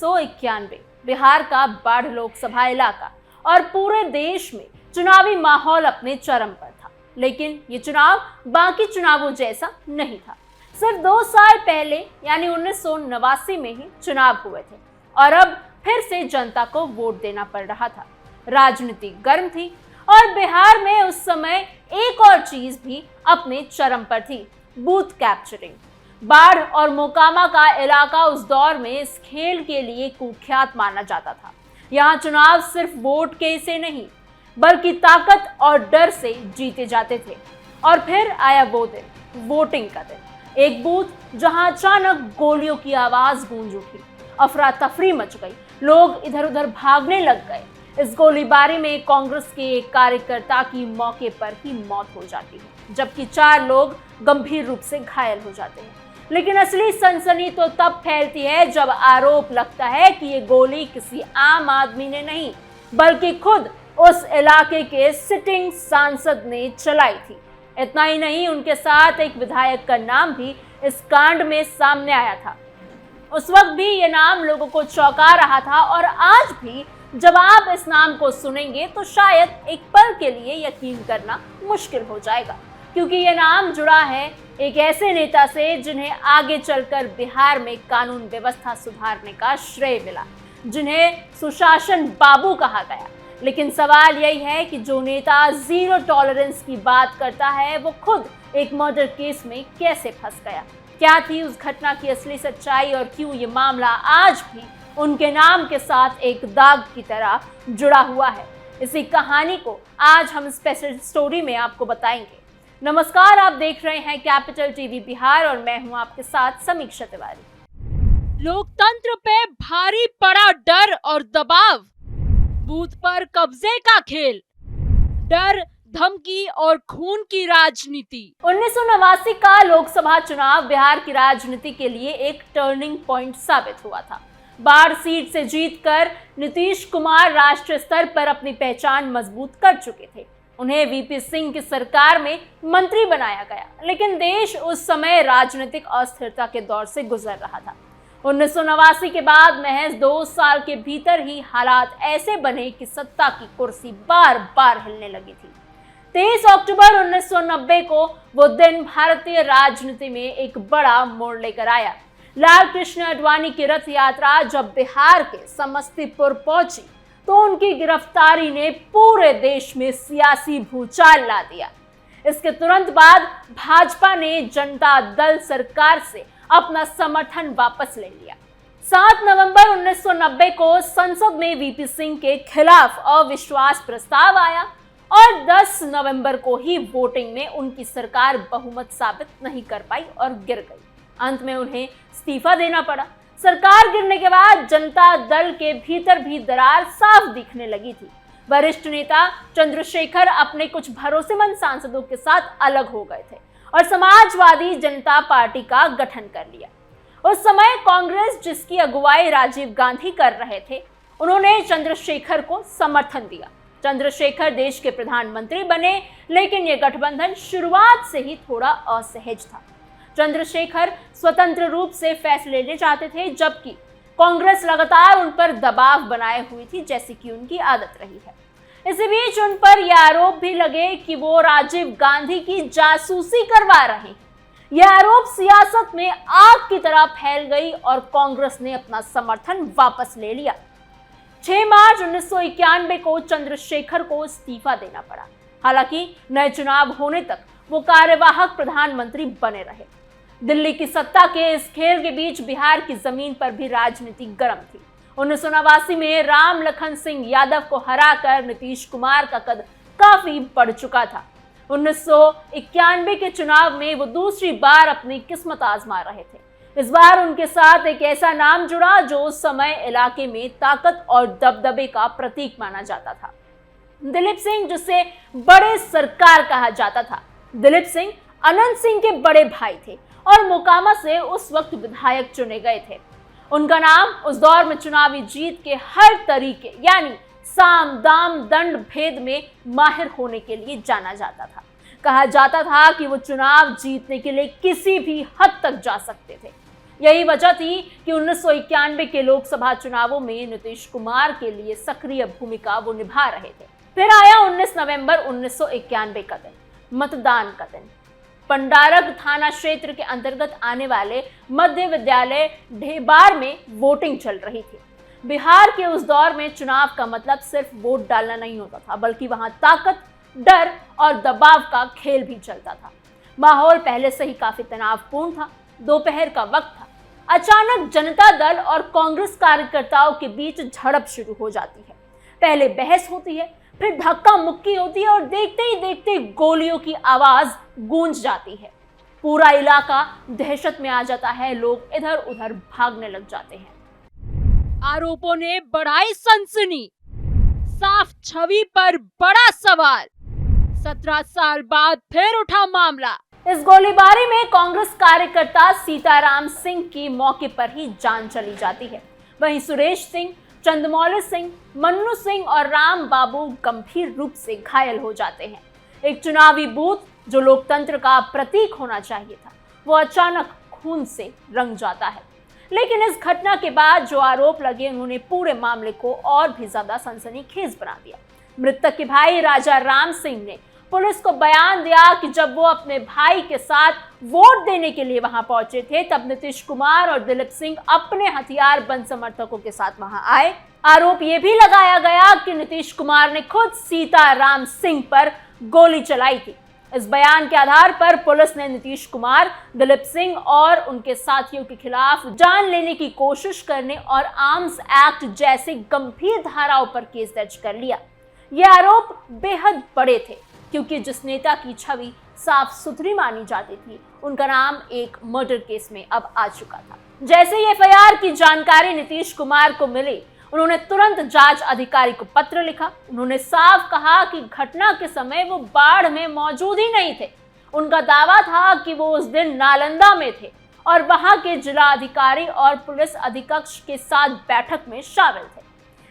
1991 बिहार का बाढ़ लोकसभा इलाका और पूरे देश में चुनावी माहौल अपने चरम पर था। लेकिन ये चुनाव बाकी चुनावों जैसा नहीं था। सिर्फ 2 साल पहले यानी 1989 में ही चुनाव हुए थे और अब फिर से जनता को वोट देना पड़ रहा था। राजनीति गर्म थी और बिहार में उस समय एक और चीज भी अपने चरम पर थी, बूथ कैप्चरिंग। बाढ़ और मोकामा का इलाका उस दौर में इस खेल के लिए कुख्यात माना जाता था। यहाँ चुनाव सिर्फ वोट के से नहीं बल्कि ताकत और डर से जीते जाते थे। और फिर आया वो दिन, वोटिंग का दिन। एक बूथ जहां अचानक गोलियों की आवाज गूंज उठी, अफरा तफरी मच गई, लोग इधर उधर भागने लग गए। इस गोलीबारी में कांग्रेस के एक कार्यकर्ता की मौके पर ही मौत हो जाती है, जबकि 4 लोग गंभीर रूप से घायल हो जाते हैं। लेकिन असली सनसनी तो तब फैलती है जब आरोप लगता है कि ये गोली किसी आम आदमी ने नहीं बल्कि खुद उस इलाके के सिटिंग सांसद ने चलाई थी। इतना ही नहीं, उनके साथ एक विधायक का नाम भी इस कांड में सामने आया था। उस वक्त भी ये नाम लोगों को चौंका रहा था और आज भी जब आप इस नाम को सुनेंगे तो शायद एक पल के लिए यकीन करना मुश्किल हो जाएगा, क्योंकि ये नाम जुड़ा है एक ऐसे नेता से जिन्हें आगे चलकर बिहार में कानून व्यवस्था सुधारने का श्रेय मिला, जिन्हें सुशासन बाबू कहा गया। लेकिन सवाल यही है कि जो नेता 0 टॉलरेंस की बात करता है वो खुद एक मर्डर केस में कैसे फंस गया। क्या थी उस घटना की असली सच्चाई और क्यों ये मामला आज भी उनके नाम के साथ एक दाग की तरह जुड़ा हुआ है। इसी कहानी को आज हम स्पेशल स्टोरी में आपको बताएंगे। नमस्कार, आप देख रहे हैं कैपिटल टीवी बिहार और मैं हूं आपके साथ समीक्षा तिवारी। लोकतंत्र पे भारी पड़ा डर और दबाव, बूथ पर कब्जे का खेल, डर, धमकी और खून की राजनीति। 1989 का लोकसभा चुनाव बिहार की राजनीति के लिए एक टर्निंग पॉइंट साबित हुआ था। बाढ़ सीट से जीतकर नीतीश कुमार राष्ट्रीय स्तर पर अपनी पहचान मजबूत कर चुके थे। उन्हें वीपी सिंह की सरकार में मंत्री बनाया गया, लेकिन देश उस समय राजनीतिक अस्थिरता के दौर से गुजर रहा था। 1989 के बाद महज 2 साल के भीतर ही हालात ऐसे बने कि सत्ता की कुर्सी बार बार हिलने लगी थी। 23 अक्टूबर 1990 को वो दिन भारतीय राजनीति में एक बड़ा मोड़ लेकर आया। लाल कृष्ण आडवाणी की रथ यात्रा जब बिहार के समस्तीपुर पहुंची तो उनकी गिरफ्तारी ने पूरे देश में सियासी भूचाल ला दिया। इसके तुरंत बाद भाजपा ने जनता दल सरकार से अपना समर्थन वापस ले लिया। 7 नवंबर 1990 को संसद में वीपी सिंह के खिलाफ अविश्वास प्रस्ताव आया और 10 नवंबर को ही वोटिंग में उनकी सरकार बहुमत साबित नहीं कर पाई और गिर गई। अंत में उन्हें इस्तीफा देना पड़ा। सरकार गिरने के बाद जनता दल के भीतर भी दरार साफ दिखने लगी थी। वरिष्ठ नेता चंद्रशेखर अपने कुछ भरोसेमंद सांसदों के साथ अलग हो गए थे और समाजवादी जनता पार्टी का गठन कर लिया। उस समय कांग्रेस, जिसकी अगुवाई राजीव गांधी कर रहे थे, उन्होंने चंद्रशेखर को समर्थन दिया। चंद्रशेखर देश के प्रधानमंत्री बने, लेकिन यह गठबंधन शुरुआत से ही थोड़ा असहज था। चंद्रशेखर स्वतंत्र रूप से फैसले लेने चाहते थे, जबकि कांग्रेस लगातार उन पर दबाव बनाए हुई थी, जैसी कि उनकी आदत रही है। इसी बीच उन पर यह आरोप भी लगे कि वो राजीव गांधी की जासूसी करवा रहे हैं। यह आरोप सियासत में आग की तरह फैल गई और कांग्रेस ने अपना समर्थन वापस ले लिया। 6 मार्च 1991 को चंद्रशेखर को इस्तीफा देना पड़ा। हालांकि नए चुनाव होने तक वो कार्यवाहक प्रधानमंत्री बने रहे। दिल्ली की सत्ता के इस खेल के बीच बिहार की जमीन पर भी राजनीति गर्म थी। 1989 में राम लखन सिंह यादव को हराकर नीतीश कुमार का कद काफी बढ़ चुका था। 1991 के चुनाव में वो दूसरी बार अपनी किस्मत आजमा रहे थे। इस बार उनके साथ एक ऐसा नाम जुड़ा जो उस समय इलाके में ताकत और दबदबे का प्रतीक माना जाता था, दिलीप सिंह, जिसे बड़े सरकार कहा जाता था। दिलीप सिंह अनंत सिंह के बड़े भाई थे और मोकामा से उस वक्त विधायक चुने गए थे। उनका नाम उस दौर में चुनावी जीत के हर तरीके यानी साम दाम दंड भेद में माहिर होने के लिए जाना जाता था। कहा जाता था कि वो चुनाव जीतने के लिए किसी भी हद तक जा सकते थे। यही वजह थी कि 1991 के लोकसभा चुनावों में नीतीश कुमार के लिए सक्रिय भूमिका वो निभा रहे थे। फिर आया 19 नवंबर 1991 का दिन, मतदान का दिन। पंडारक थाना क्षेत्र के अंतर्गत आने वाले मध्य विद्यालय ढेबार में वोटिंग चल रही थी। बिहार के उस दौर में चुनाव का मतलब सिर्फ वोट डालना नहीं होता था, बल्कि वहां ताकत, डर और दबाव का खेल भी चलता था। माहौल पहले से ही काफी तनावपूर्ण था। दोपहर का वक्त था। अचानक जनता दल और कांग्रेस कार्यकर्ताओं के बीच झड़प शुरू हो जाती है। पहले बहस होती है, फिर धक्का मुक्की होती है और देखते ही देखते गोलियों की आवाज गूंज जाती है। पूरा इलाका दहशत में आ जाता है। लोग इधर उधर भागने लग जाते हैं। आरोपों ने बढ़ाई सनसनी, साफ छवि पर बड़ा सवाल। 17 साल बाद फिर उठा मामला। इस गोलीबारी में कांग्रेस कार्यकर्ता सीताराम सिंह की मौके पर ही जान चली जाती है। वहीं सुरेश सिंह, चंद्रमौली सिंह, मन्नू सिंह और राम बाबू गंभीर रूप से घायल हो जाते हैं। एक चुनावी बूथ जो लोकतंत्र का प्रतीक होना चाहिए था, वो अचानक खून से रंग जाता है। लेकिन इस घटना के बाद जो आरोप लगे, उन्होंने पूरे मामले को और भी ज्यादा सनसनीखेज बना दिया। मृतक के भाई राजा राम सिंह ने पुलिस को बयान दिया कि जब वो अपने भाई के साथ वोट देने के लिए वहां पहुंचे थे, तब नीतीश कुमार और दिलीप सिंह अपने हथियार बंद समर्थकों के साथ वहां आए। आरोप ये भी लगाया गया कि नीतीश कुमार ने खुद सीताराम सिंह पर गोली चलाई थी। इस बयान के आधार पर पुलिस ने नीतीश कुमार, दिलीप सिंह और उनके साथियों के खिलाफ जान लेने की कोशिश करने और आर्म्स एक्ट जैसे गंभीर धाराओं पर केस दर्ज कर लिया। ये आरोप बेहद बड़े थे, क्योंकि जिस नेता की छवि साफ सुथरी मानी जाती थी, उनका नाम एक मर्डर केस में अब आ चुका था। जैसे ही एफआईआर की जानकारी नीतीश कुमार को मिली, उन्होंने तुरंत जांच अधिकारी को पत्र लिखा। उन्होंने साफ कहा कि घटना के समय वो बाढ़ में मौजूद ही नहीं थे। उनका दावा था कि वो उस दिन नालंदा में थे और वहां के जिला अधिकारी और पुलिस अधीक्षक के साथ बैठक में शामिल थे।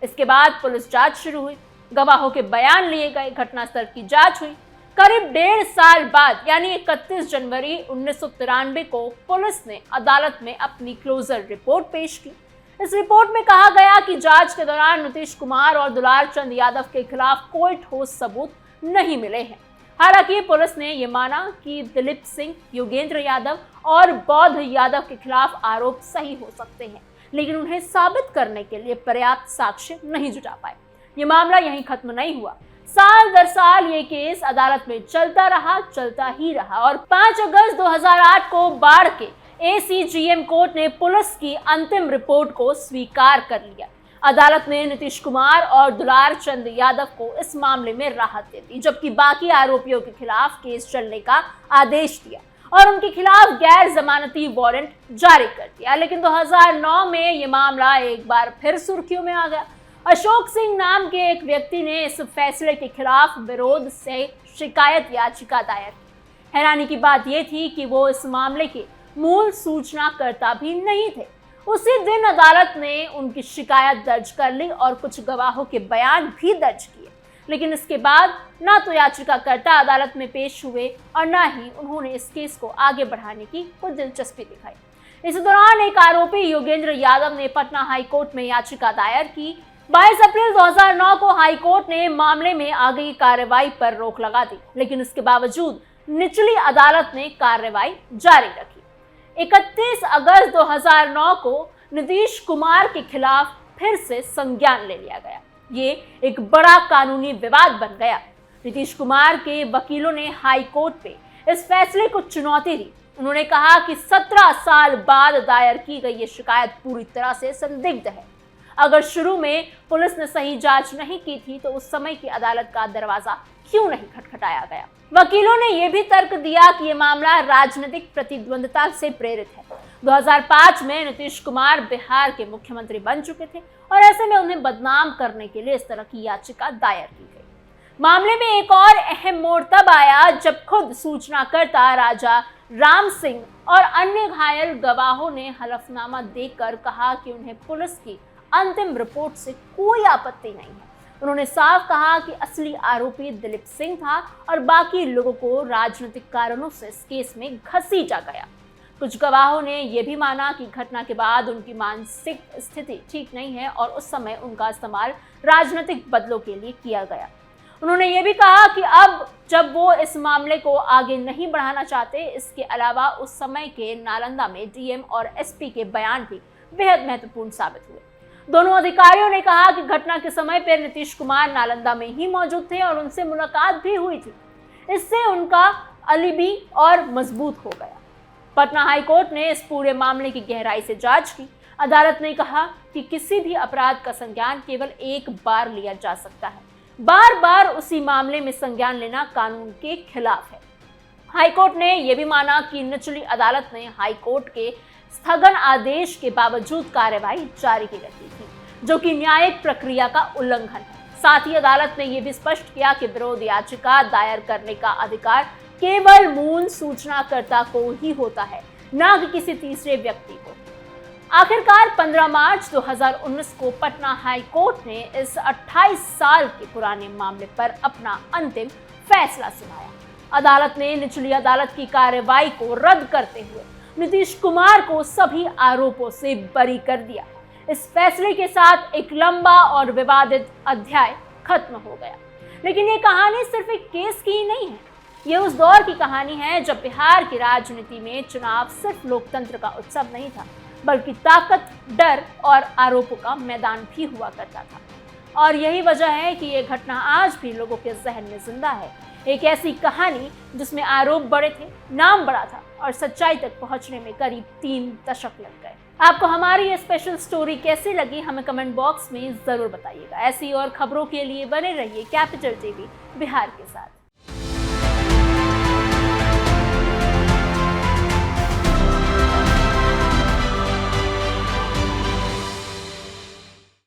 इसके बाद पुलिस जांच शुरू हुई, गवाहों के बयान लिए गए, घटनास्थल की जांच हुई। करीब 1.5 साल बाद यानी 31 जनवरी 1993 को पुलिस ने अदालत में अपनी क्लोजर रिपोर्ट पेश की। इस रिपोर्ट में कहा गया कि जांच के दौरान नीतीश कुमार और दुलार चंद यादव के खिलाफ कोई ठोस सबूत नहीं मिले हैं। हालांकि पुलिस ने यह माना कि दिलीप सिंह, योगेंद्र यादव और बौद्ध यादव के खिलाफ आरोप सही हो सकते हैं, लेकिन उन्हें साबित करने के लिए पर्याप्त साक्ष्य नहीं जुटा पाए। ये मामला यहीं खत्म नहीं हुआ। साल दर साल ये केस अदालत में चलता ही रहा और 5 अगस्त 2008 को बाढ़ के एसीजीएम कोर्ट ने पुलिस की अंतिम रिपोर्ट को स्वीकार कर लिया। अदालत ने नीतीश कुमार और दुलार चंद यादव को इस मामले में राहत दे दी, जबकि बाकी आरोपियों के खिलाफ केस चलने का आदेश दिया और उनके खिलाफ गैर जमानती वारंट जारी कर दिया। लेकिन 2009 में ये मामला एक बार फिर सुर्खियों में आ गया। अशोक सिंह नाम के एक व्यक्ति ने इस फैसले के खिलाफ विरोध से शिकायत याचिका दायर की। हैरानी की बात यह थी कि वो इस मामले के मूल सूचनाकर्ता भी नहीं थे। उसी दिन अदालत ने उनकी शिकायत दर्ज कर ली और कुछ गवाहों के बयान भी दर्ज किए, लेकिन इसके बाद ना तो याचिकाकर्ता अदालत में पेश हुए और ना ही उन्होंने इस केस को आगे बढ़ाने की कोई दिलचस्पी दिखाई। इस दौरान एक आरोपी योगेंद्र यादव ने पटना हाईकोर्ट में याचिका दायर की। 22 अप्रैल 2009 को हाईकोर्ट ने मामले में आगे की कार्रवाई पर रोक लगा दी, लेकिन इसके बावजूद निचली अदालत ने कार्रवाई जारी रखी। 31 अगस्त 2009 को नीतीश कुमार के खिलाफ फिर से संज्ञान ले लिया गया। ये एक बड़ा कानूनी विवाद बन गया। नीतीश कुमार के वकीलों ने हाई कोर्ट पे इस फैसले को चुनौती दी। उन्होंने कहा कि 17 साल बाद दायर की गई ये शिकायत पूरी तरह से संदिग्ध है। अगर शुरू में पुलिस ने सही जांच नहीं की थी, तो उस समय की अदालत का दरवाजा क्यों नहीं खटखटाया गया। वकीलों ने यह भी तर्क दिया कि यह मामला राजनीतिक प्रतिद्वंदता से प्रेरित है। 2005 में नीतीश कुमार बिहार के मुख्यमंत्री बन चुके थे और ऐसे में उन्हें बदनाम करने के लिए इस तरह की याचिका दायर की गई। मामले में एक और अहम मोड़ तब आया जब खुद सूचनाकर्ता राजा राम सिंह और अन्य घायल गवाहों ने हलफनामा देकर कहा कि उन्हें पुलिस की अंतिम रिपोर्ट से कोई आपत्ति नहीं है। उन्होंने साफ कहा कि असली आरोपी दिलीप सिंह था और बाकी लोगों को राजनीतिक कारणों से इस केस में घसीटा गया। कुछ गवाहों ने यह भी माना कि घटना के बाद उनकी मानसिक स्थिति ठीक नहीं है और उस समय उनका इस्तेमाल राजनीतिक बदलों के लिए किया गया। उन्होंने ये भी कहा कि अब जब वो इस मामले को आगे नहीं बढ़ाना चाहते। इसके अलावा उस समय के नालंदा में डीएम और एसपी के बयान भी बेहद महत्वपूर्ण साबित हुए। दोनों अधिकारियों ने कहा कि घटना के समय पर नीतीश कुमार नालंदा में ही मौजूद थे और उनसे मुलाकात भी हुई थी। इससे उनका अलिबी और मजबूत हो गया। पटना हाईकोर्ट ने इस पूरे मामले की गहराई से जांच की। अदालत ने कहा कि किसी भी अपराध का संज्ञान केवल एक बार लिया जा सकता है, बार बार उसी मामले में संज्ञान लेना कानून के खिलाफ है। हाईकोर्ट ने यह भी माना कि निचली अदालत ने हाईकोर्ट के स्थगन आदेश के बावजूद कार्रवाई जारी की रहती थी, जो कि न्यायिक प्रक्रिया का उल्लंघन है। साथ ही अदालत ने यह भी स्पष्ट किया कि विरोध याचिका दायर करने का अधिकार केवल मूल सूचनाकर्ता को ही होता है, न कि किसी तीसरे व्यक्ति को। आखिरकार 15 मार्च 2019 को पटना हाई कोर्ट ने इस 28 साल के पुराने मामले पर अपना अंतिम फैसला सुनाया। अदालत ने निचली अदालत की कार्रवाई को रद्द करते हुए नीतीश कुमार को सभी आरोपों से बरी कर दिया। इस फैसले के साथ एक लंबा और विवादित अध्याय खत्म हो गया। लेकिन ये कहानी सिर्फ एक केस की ही नहीं है। ये उस दौर की कहानी है जब बिहार की राजनीति में चुनाव सिर्फ लोकतंत्र का उत्सव नहीं था, बल्कि ताकत, डर और आरोपों का मैदान भी हुआ करता था। और यही वजह है कि ये घटना आज भी लोगों के जहन में जिंदा है। एक ऐसी कहानी जिसमें आरोप बड़े थे, नाम बड़ा था और सच्चाई तक पहुंचने में करीब 3 दशक लग गए। आपको हमारी ये स्पेशल स्टोरी कैसी लगी हमें कमेंट बॉक्स में जरूर बताइएगा। ऐसी और खबरों के लिए बने रहिए कैपिटल टीवी बिहार के साथ।